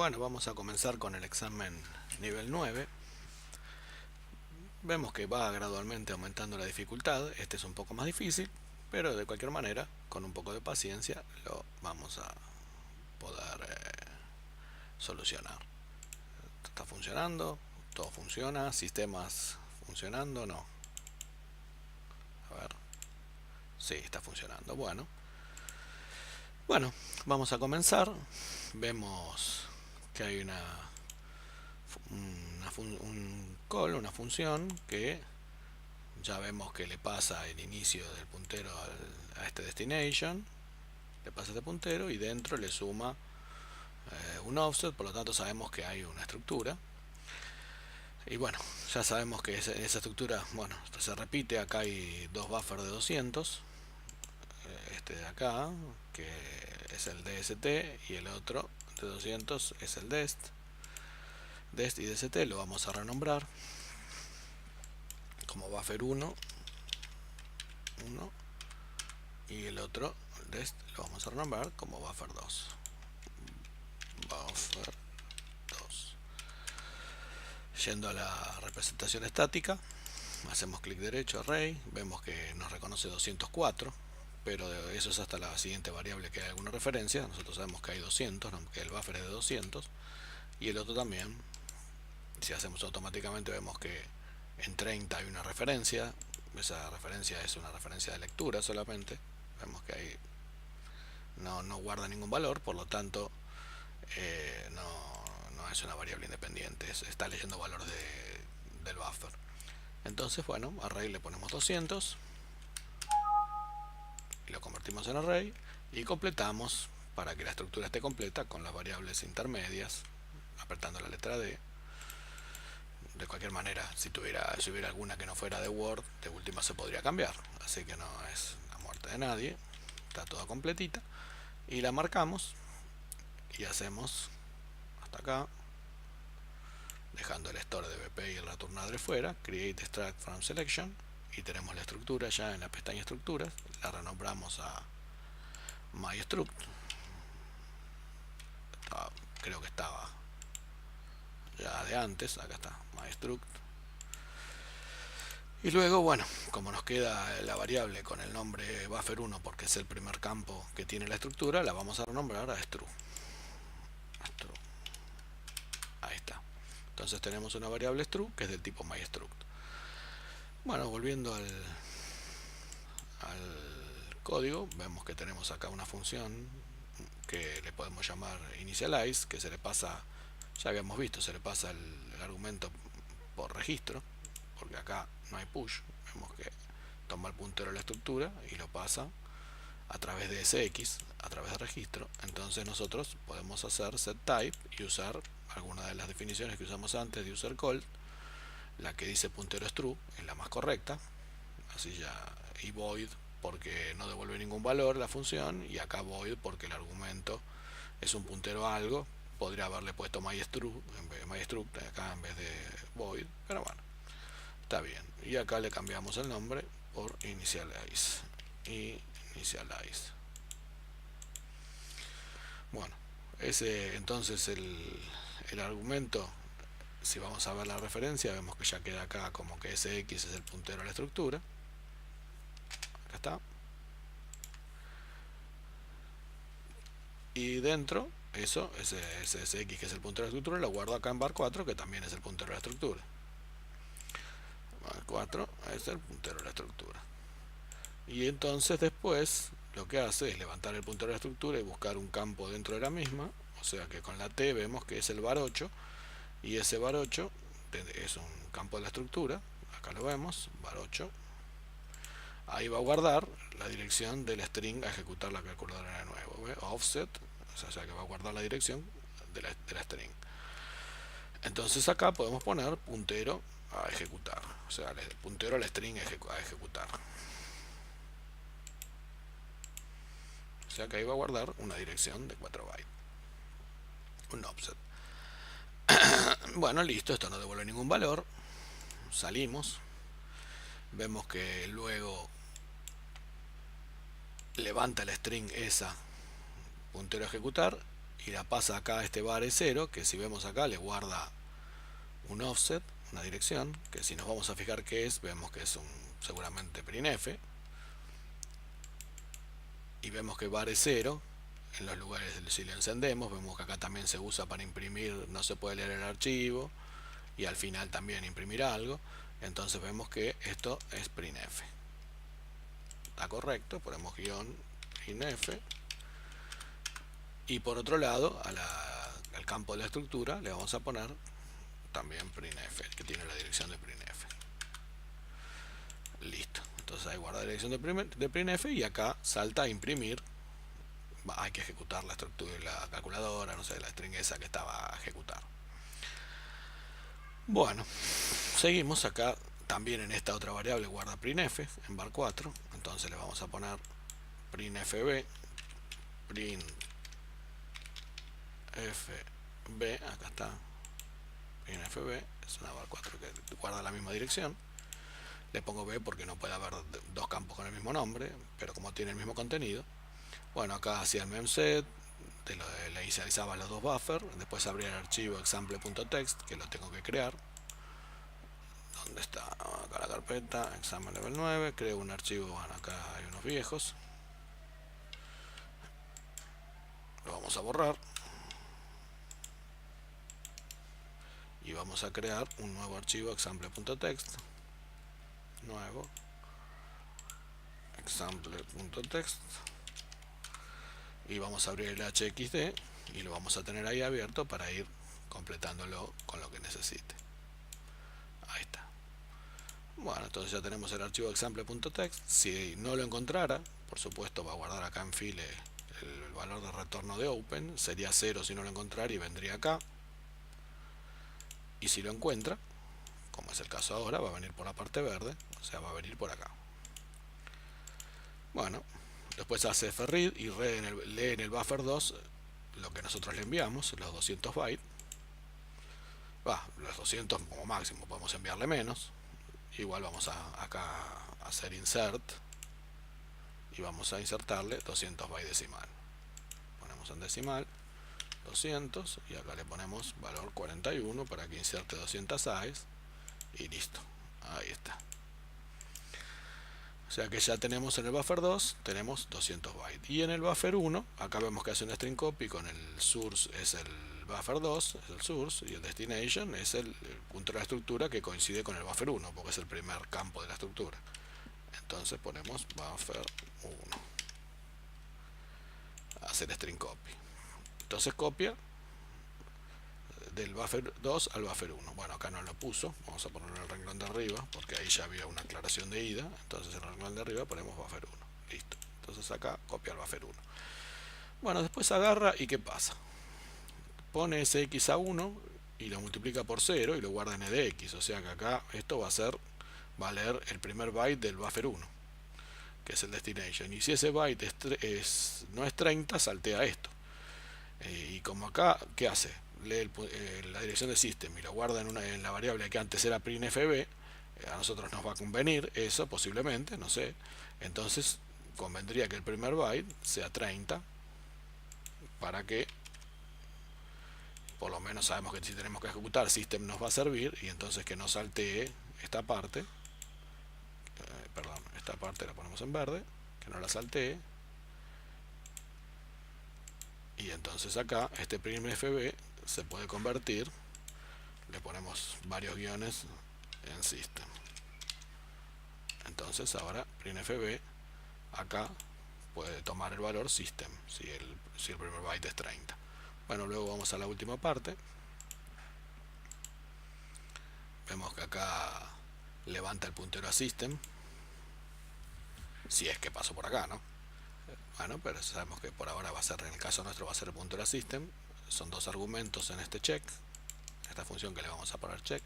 Bueno, vamos a comenzar con el examen nivel 9. Vemos que va gradualmente aumentando la dificultad. Este es un poco más difícil, pero de cualquier manera, con un poco de paciencia, lo vamos a poder solucionar. ¿Está funcionando? ¿Todo funciona? ¿Sistemas funcionando? No. A ver. Sí, está funcionando. Bueno, vamos a comenzar. Vemos que hay una función que ya vemos que le pasa el inicio del puntero a este destination, le pasa este puntero y dentro le suma un offset, por lo tanto sabemos que hay una estructura. Y bueno, ya sabemos que esa estructura, bueno, se repite. Acá hay dos buffers de 200, este de acá, que es el DST, y el otro de 200 es el DEST. DEST y DST lo vamos a renombrar como buffer 1 y el otro DEST lo vamos a renombrar como buffer 2. Buffer 2. Yendo a la representación estática, hacemos clic derecho, array, vemos que nos reconoce 204, pero eso es hasta la siguiente variable que hay alguna referencia. Nosotros sabemos que hay 200, que el buffer es de 200, y el otro también. Si hacemos automáticamente vemos que en 30 hay una referencia. Esa referencia es una referencia de lectura solamente. Vemos que ahí no guarda ningún valor, por lo tanto no es una variable independiente, está leyendo valor del buffer. Entonces, bueno, array le ponemos 200 y lo convertimos en array y completamos para que la estructura esté completa con las variables intermedias, apretando la letra D. De cualquier manera, si hubiera alguna que no fuera de Word, de última se podría cambiar, así que no es la muerte de nadie. Está toda completita y la marcamos y hacemos hasta acá, dejando el store de BP y el return fuera, create extract from selection, y tenemos la estructura ya en la pestaña estructuras. La renombramos a mystruct. Creo que estaba ya de antes. Acá está mystruct. Y luego, bueno, como nos queda la variable con el nombre buffer1 porque es el primer campo que tiene la estructura, la vamos a renombrar a stru. Ahí está. Entonces tenemos una variable stru que es del tipo mystruct. Bueno, volviendo al código, vemos que tenemos acá una función que le podemos llamar initialize, que se le pasa, ya habíamos visto, se le pasa el argumento por registro, porque acá no hay push. Vemos que toma el puntero de la estructura y lo pasa a través de SX, a través de registro. Entonces nosotros podemos hacer setType y usar alguna de las definiciones que usamos antes de usercall. La que dice puntero es true es la más correcta, así ya, y void porque no devuelve ningún valor la función, y acá void porque el argumento es un puntero a algo. Podría haberle puesto mystruct acá en vez de void, pero bueno, está bien. Y acá le cambiamos el nombre por initialize. Bueno, ese entonces el argumento. Si vamos a ver la referencia, vemos que ya queda acá como que SX es el puntero a la estructura. Acá está. Y dentro, ese SX que es el puntero de la estructura, lo guardo acá en var4, que también es el puntero de la estructura. Var4 es el puntero de la estructura. Y entonces después lo que hace es levantar el puntero de la estructura y buscar un campo dentro de la misma. O sea que con la T vemos que es el var8, y ese var8 es un campo de la estructura. Acá lo vemos, var8. Ahí va a guardar la dirección del string a ejecutar la calculadora de nuevo. ¿Ve? Offset, o sea que va a guardar la dirección de la string. Entonces acá podemos poner puntero a ejecutar, o sea, el puntero al string a ejecutar. O sea que ahí va a guardar una dirección de 4 bytes, un offset. Bueno, listo, esto no devuelve ningún valor. Salimos, vemos que luego levanta el string esa puntero a ejecutar y la pasa acá a este var0, que si vemos acá le guarda un offset, una dirección, que si nos vamos a fijar qué es, vemos que es seguramente printf, y vemos que var0 en los lugares, si lo encendemos, vemos que acá también se usa para imprimir, no se puede leer el archivo, y al final también imprimir algo. Entonces vemos que esto es printf. Está correcto, ponemos guión printf, y por otro lado al campo de la estructura le vamos a poner también printf, que tiene la dirección de printf. Listo, entonces ahí guarda la dirección de printf, y acá salta a imprimir. Hay que ejecutar la estructura y la calculadora, no sé, la string esa que estaba a ejecutar. Bueno, seguimos acá. También en esta otra variable guarda printf en var4. Entonces le vamos a poner printfb, printfb, acá está, printfb, es una var4 que guarda la misma dirección. Le pongo b porque no puede haber dos campos con el mismo nombre, pero como tiene el mismo contenido. Bueno, acá hacía el memset, le inicializaba los dos buffers, después abría el archivo example.txt, que lo tengo que crear. ¿Dónde está? Acá la carpeta, examen level 9, creo un archivo, bueno, acá hay unos viejos. Lo vamos a borrar. Y vamos a crear un nuevo archivo example.txt. Nuevo. Example.txt. Y vamos a abrir el hxd y lo vamos a tener ahí abierto para ir completándolo con lo que necesite. Ahí está. Bueno, entonces ya tenemos el archivo example.txt. Si no lo encontrara, por supuesto va a guardar acá en file el valor de retorno de open, sería 0 si no lo encontrara y vendría acá. Y si lo encuentra, como es el caso ahora, va a venir por la parte verde, o sea, va a venir por acá. Bueno, después hace fread y lee en el buffer 2 lo que nosotros le enviamos, los 200 bytes. Los 200 como máximo, podemos enviarle menos. Igual vamos acá a hacer insert y vamos a insertarle 200 bytes decimal. Ponemos en decimal 200 y acá le ponemos valor 41 para que inserte 200 size y listo. Ahí está. O sea que ya tenemos en el buffer 2 tenemos 200 bytes, y en el buffer 1 acá vemos que hace un string copy, con el source es el buffer 2, es el source, y el destination es el punto de la estructura que coincide con el buffer 1 porque es el primer campo de la estructura. Entonces ponemos buffer 1, hacer string copy. Entonces copia del buffer 2 al buffer 1. Bueno, acá no lo puso, vamos a ponerlo en el renglón de arriba porque ahí ya había una aclaración de ida. Entonces en el renglón de arriba ponemos buffer 1, listo. Entonces acá copia el buffer 1. Bueno, después agarra y ¿qué pasa? Pone ese x a 1 y lo multiplica por 0 y lo guarda en edx, o sea que acá esto va a leer el primer byte del buffer 1, que es el destination, y si ese byte no es 30, saltea esto. Y como acá, ¿qué hace? Lee la dirección de system y lo guarda en la variable que antes era printfb. A nosotros nos va a convenir eso, posiblemente, no sé. Entonces convendría que el primer byte sea 30 para que por lo menos sabemos que si tenemos que ejecutar, system nos va a servir, y entonces que no saltee esta parte. Perdón, esta parte la ponemos en verde, que no la saltee. Y entonces acá este printfb se puede convertir, le ponemos varios guiones en system. Entonces ahora printfb acá puede tomar el valor system si el primer byte es 30. Bueno, luego vamos a la última parte. Vemos que acá levanta el puntero a system, si es que pasó por acá, ¿no? Bueno, pero sabemos que por ahora va a ser, en el caso nuestro, va a ser el puntero a system. Son dos argumentos en este check, esta función que le vamos a poner check.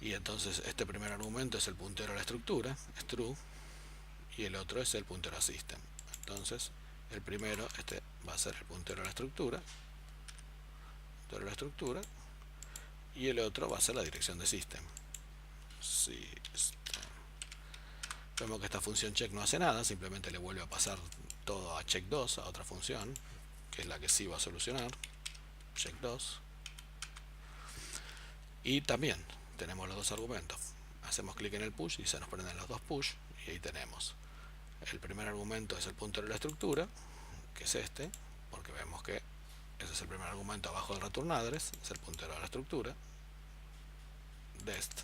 Y entonces este primer argumento es el puntero a la estructura, es true, y el otro es el puntero a system. Entonces el primero, este va a ser el puntero a la estructura, y el otro va a ser la dirección de system. Vemos que esta función check no hace nada, simplemente le vuelve a pasar todo a check2, a otra función, que es la que sí va a solucionar, check2. Y también tenemos los dos argumentos. Hacemos clic en el push y se nos prenden los dos push, y ahí tenemos. El primer argumento es el puntero de la estructura, que es este, porque vemos que ese es el primer argumento abajo del return address, es el puntero de la estructura, dest.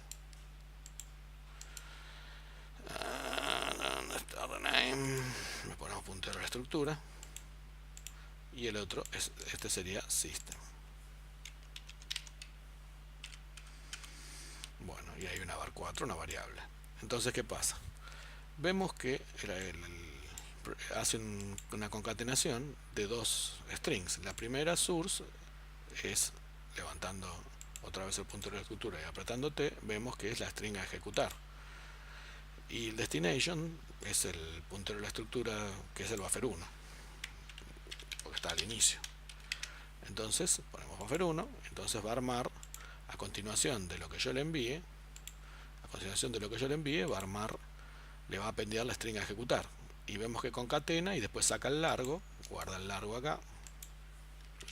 ¿Dónde está rename? Le ponemos puntero de la estructura. Y el otro, este sería system. Bueno, y hay una var4, una variable. Entonces, ¿qué pasa? Vemos que hace una concatenación de dos strings. La primera, source, es levantando otra vez el puntero de la estructura y apretando T, vemos que es la string a ejecutar. Y el destination es el puntero de la estructura, que es el buffer1, porque está al inicio. Entonces ponemos buffer1, entonces va a armar a continuación de lo que yo le envíe, va a armar, le va a pendiar la string a ejecutar. Y vemos que concatena y después saca el largo, guarda el largo acá,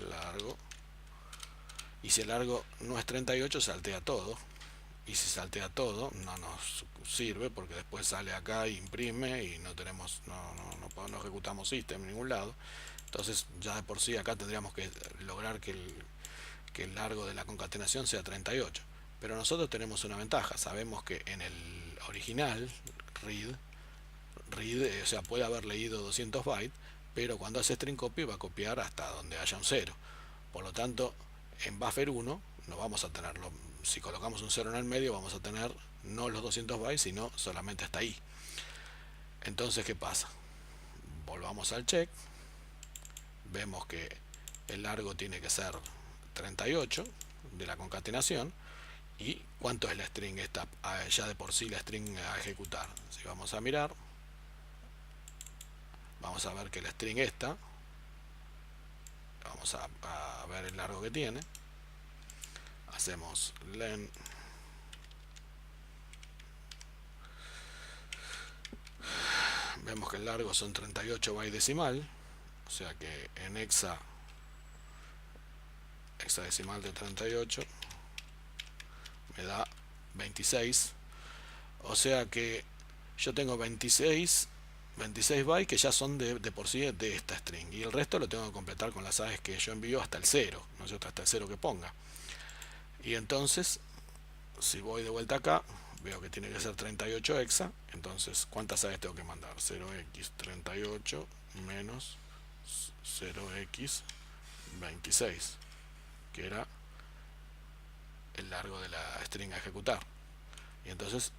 largo, y si el largo no es 38, saltea todo. Y si saltea todo, no nos sirve, porque después sale acá e imprime y no ejecutamos system en ningún lado. Entonces ya de por sí acá tendríamos que lograr que el largo de la concatenación sea 38. Pero nosotros tenemos una ventaja, sabemos que en el original read, o sea, puede haber leído 200 bytes, pero cuando hace string copy va a copiar hasta donde haya un 0. Por lo tanto, en buffer1 no vamos a tenerlo. Si colocamos un 0 en el medio, vamos a tener no los 200 bytes, sino solamente hasta ahí. Entonces, ¿qué pasa? Volvamos al check. Vemos que el largo tiene que ser 38 de la concatenación. ¿Y cuánto es la string esta? Ya de por sí la string a ejecutar. Si vamos a mirar, vamos a ver que la string esta, vamos a ver el largo que tiene. Hacemos len vemos que el largo son 38 bytes decimal, o sea que en hexadecimal de 38 me da 26, o sea que yo tengo 26 bytes que ya son de por sí de esta string, y el resto lo tengo que completar con las aves que yo envío hasta el 0, ¿no es cierto? Hasta el 0 que ponga. Y entonces, si voy de vuelta acá, veo que tiene que ser 38 hexa. Entonces, ¿cuántas aves tengo que mandar? 0x38 menos 0x26, que era el largo de la string a ejecutar. Y entonces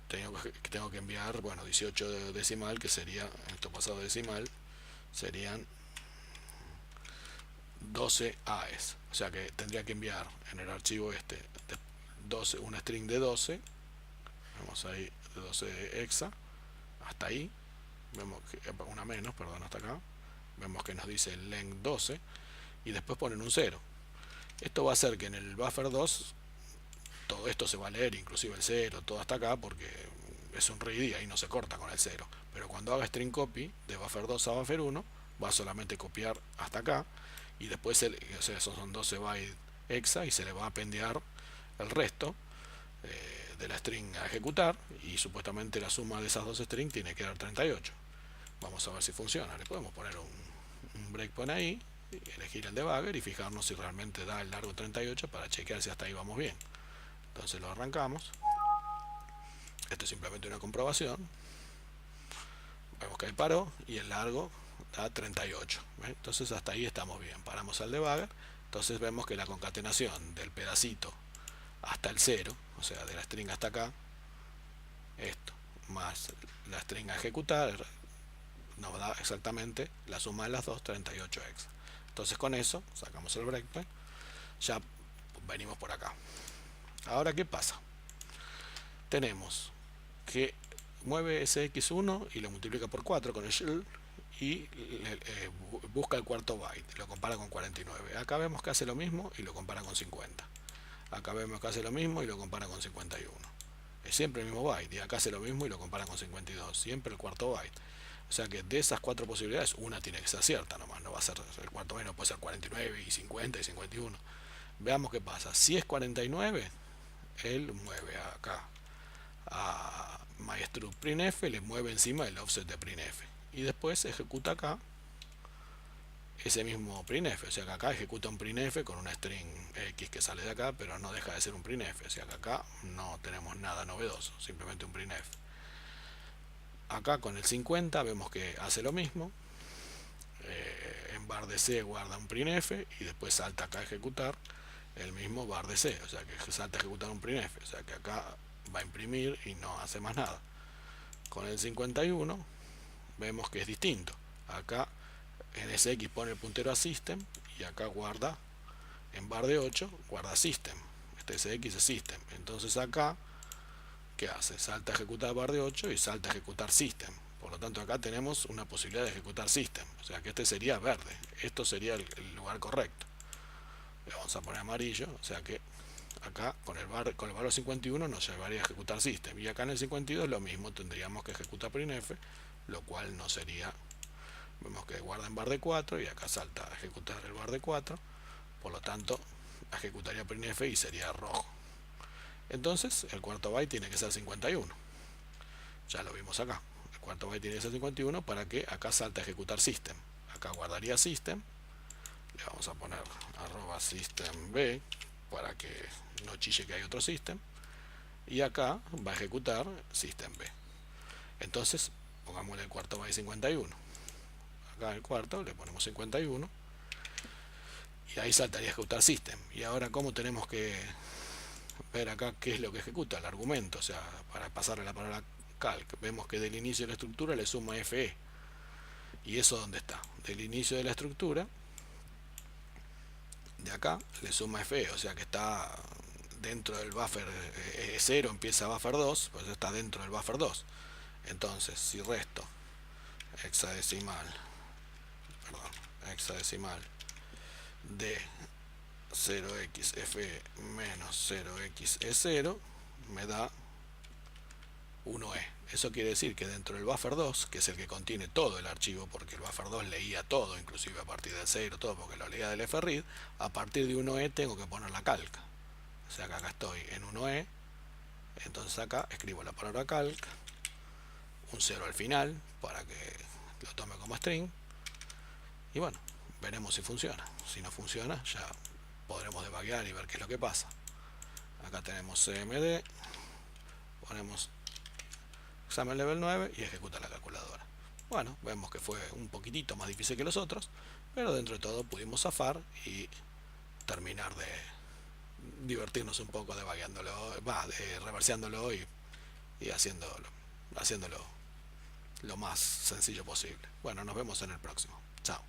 tengo que enviar, bueno, 18 decimal, que sería, esto pasado decimal, serían 12 AES. O sea que tendría que enviar en el archivo este 12, una string de 12, vamos ahí, de 12 hexa, hasta ahí, vemos que, una menos, perdón, hasta acá, vemos que nos dice length 12, y después ponen un 0. Esto va a hacer que en el buffer 2 todo esto se va a leer, inclusive el 0, todo hasta acá, porque es un read y ahí no se corta con el 0. Pero cuando haga string copy de buffer 2 a buffer 1, va a solamente copiar hasta acá, y después, o sea, esos son 12 bytes hexa, y se le va a pendiar el resto de la string a ejecutar, y supuestamente la suma de esas dos strings tiene que dar 38. Vamos a ver si funciona. Le podemos poner un breakpoint ahí, elegir el debugger y fijarnos si realmente da el largo 38 para chequear si hasta ahí vamos bien. Entonces lo arrancamos. Esto es simplemente una comprobación. Vemos que ahí paró y el largo da 38. ¿Ven? Entonces hasta ahí estamos bien. Paramos al debugger. Entonces vemos que la concatenación del pedacito hasta el 0, o sea, de la string hasta acá, esto, más la string a ejecutar, nos da exactamente la suma de las dos, 38 hexa. Entonces con eso sacamos el breakpoint, ya venimos por acá. Ahora, ¿qué pasa? Tenemos que mueve ese x1 y lo multiplica por 4 con el shell, y busca el cuarto byte, lo compara con 49. Acá vemos que hace lo mismo y lo compara con 50. Acá vemos que hace lo mismo y lo compara con 51. Es siempre el mismo byte. Y acá hace lo mismo y lo compara con 52. Siempre el cuarto byte. O sea que de esas 4 posibilidades, una tiene que ser cierta nomás, no va a ser el cuarto byte, no puede ser 49 y 50 y 51. Veamos qué pasa. Si es 49, él mueve acá a myStruct.printf, le mueve encima el offset de printf y después ejecuta acá ese mismo printf. O sea que acá ejecuta un printf con una string x que sale de acá, pero no deja de ser un printf. O sea que acá no tenemos nada novedoso, simplemente un printf. Acá con el 50 vemos que hace lo mismo. En bar de C guarda un printf y después salta acá a ejecutar el mismo bar de C, o sea que salta a ejecutar un printf, o sea que acá va a imprimir y no hace más nada. Con el 51 vemos que es distinto. Acá en SX pone el puntero a system y acá guarda en bar de 8 guarda system. Este SX es system. Entonces acá, ¿qué hace? Salta a ejecutar bar de 8 y salta a ejecutar system. Por lo tanto acá tenemos una posibilidad de ejecutar system, o sea que este sería verde, esto sería el lugar correcto. Le vamos a poner amarillo, o sea que acá con el valor 51 nos llevaría a ejecutar system, y acá en el 52 lo mismo, tendríamos que ejecutar printf, lo cual no sería, vemos que guarda en bar de 4 y acá salta a ejecutar el bar de 4, por lo tanto ejecutaría printf y sería rojo. Entonces el cuarto byte tiene que ser 51, ya lo vimos acá, el cuarto byte tiene que ser 51 para que acá salte a ejecutar system. Acá guardaría system, le vamos a poner @systemb para que no chille que hay otro system, y acá va a ejecutar systemb. Entonces pongámosle el cuarto byte 51, acá en el cuarto le ponemos 51 y ahí saltaría a ejecutar system. Y ahora, ¿cómo tenemos que ver acá qué es lo que ejecuta? El argumento, o sea, para pasarle la palabra calc, vemos que del inicio de la estructura le suma fe. ¿Y eso dónde está? Del inicio de la estructura, de acá, le suma fe, o sea que está dentro del buffer 0, empieza buffer 2, pues está dentro del buffer 2. Entonces, si resto hexadecimal, hexadecimal de 0xf menos 0xe0 me da 1e. Eso quiere decir que dentro del buffer 2, que es el que contiene todo el archivo, porque el buffer 2 leía todo, inclusive a partir del 0, todo, porque lo leía del fread, a partir de 1e tengo que poner la calca. O sea que acá estoy en 1e, entonces acá escribo la palabra calc, un 0 al final, para que lo tome como string, y bueno, veremos si funciona. Si no funciona, ya podremos debuguear y ver qué es lo que pasa. Acá tenemos cmd, ponemos examen level 9 y ejecuta la calculadora. Bueno, vemos que fue un poquitito más difícil que los otros, pero dentro de todo pudimos zafar y terminar de divertirnos un poco debugueándolo, de reverseándolo y haciéndolo lo más sencillo posible. Bueno, nos vemos en el próximo. Chao.